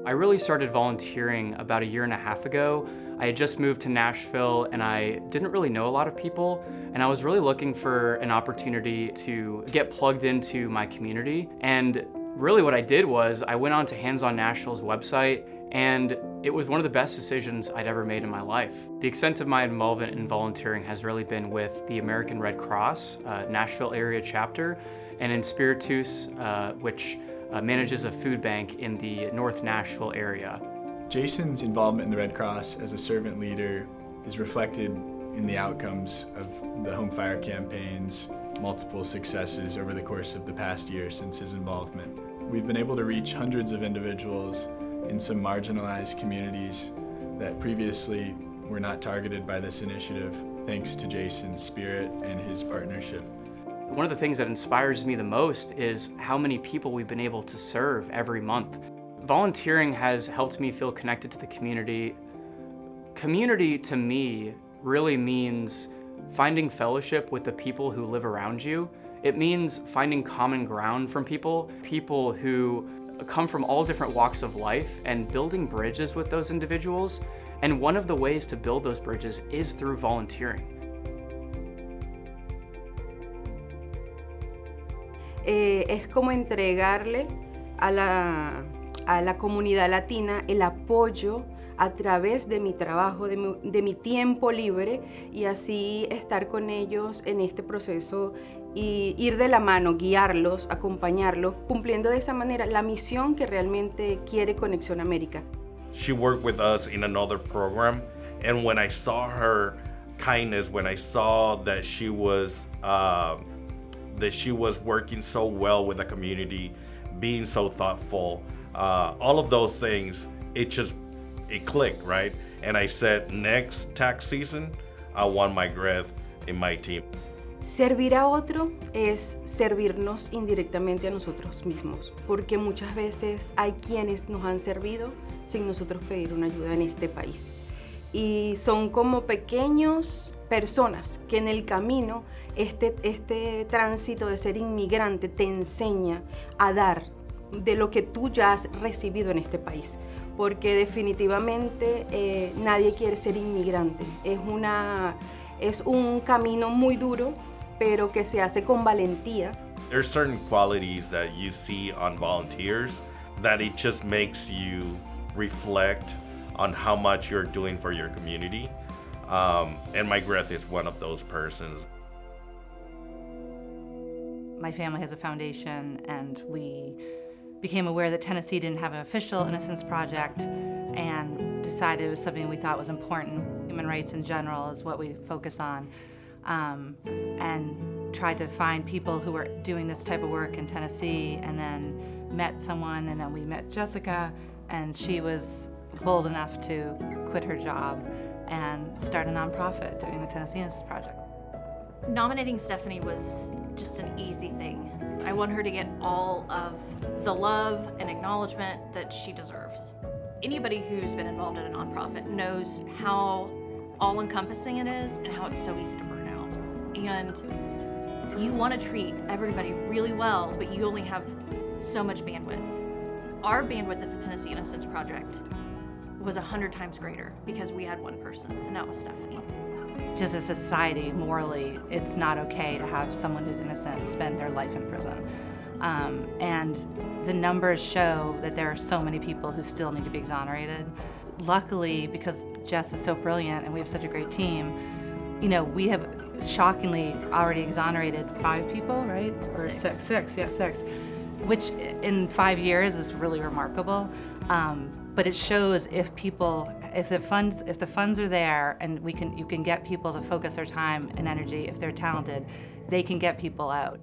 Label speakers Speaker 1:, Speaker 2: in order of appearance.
Speaker 1: I really started volunteering about a year and a half ago. I had just moved to Nashville and I didn't really know a lot of people, and I was really looking for an opportunity to get plugged into my community. And really what I did was I went on to Hands on Nashville's website, and it was one of the best decisions I'd ever made in my life. The extent of my involvement in volunteering has really been with the American Red Cross, Nashville area chapter, and in Spiritus, which manages a food bank in the North Nashville area.
Speaker 2: Jason's involvement in the Red Cross as a servant leader is reflected in the outcomes of the home fire campaign's multiple successes over the course of the past year since his involvement. We've been able to reach hundreds of individuals in some marginalized communities that previously were not targeted by this initiative, thanks to Jason's spirit and his partnership.
Speaker 1: One of the things that inspires me the most is how many people we've been able to serve every month. Volunteering has helped me feel connected to the community. Community to me really means finding fellowship with the people who live around you. It means finding common ground from people who come from all different walks of life, and building bridges with those individuals. And one of the ways to build those bridges is through volunteering.
Speaker 3: Es como entregarle a la comunidad latina el apoyo a través de mi trabajo, de mi tiempo libre, y así estar con ellos en este proceso y ir de la mano, guiarlos, acompañarlos, cumpliendo de esa manera la misión que realmente quiere Conexión América.
Speaker 4: She worked with us in another program, and when I saw her kindness, when I saw that she was working so well with the community, being so thoughtful, all of those things, it clicked, right? And I said, next tax season, I want my Greth in my team.
Speaker 3: Servir a otro es servirnos indirectamente a nosotros mismos, porque muchas veces hay quienes nos han servido sin nosotros pedir una ayuda en este país. Y son como pequeños personas que en el camino, este tránsito de ser inmigrante te enseña a dar de lo que tú ya has recibido en este país, porque definitivamente nadie quiere ser inmigrante. Es un camino muy duro, pero que se hace con valentía.
Speaker 4: There's certain qualities that you see on volunteers that it just makes you reflect on how much you're doing for your community. And my Greth is one of those persons.
Speaker 5: My family has a foundation, and we became aware that Tennessee didn't have an official Innocence Project, and decided it was something we thought was important. Human rights in general is what we focus on, and tried to find people who were doing this type of work in Tennessee, and then met someone, and then we met Jessica, and she was bold enough to quit her job and start a nonprofit doing the Tennessee Innocence Project.
Speaker 6: Nominating Stephanie was just an easy thing. I want her to get all of the love and acknowledgement that she deserves. Anybody who's been involved in a nonprofit knows how all-encompassing it is and how it's so easy to burn out. And you want to treat everybody really well, but you only have so much bandwidth. Our bandwidth at the Tennessee Innocence Project was 100 times greater because we had one person, and that was Stephanie.
Speaker 5: Just as a society, morally, it's not okay to have someone who's innocent spend their life in prison. And the numbers show that there are so many people who still need to be exonerated. Luckily, because Jess is so brilliant and we have such a great team, you know, we have shockingly already exonerated 5 people, right? Or six, which in 5 years is really remarkable. But it shows if the funds are there, and you can get people to focus their time and energy, if they're talented, they can get people out.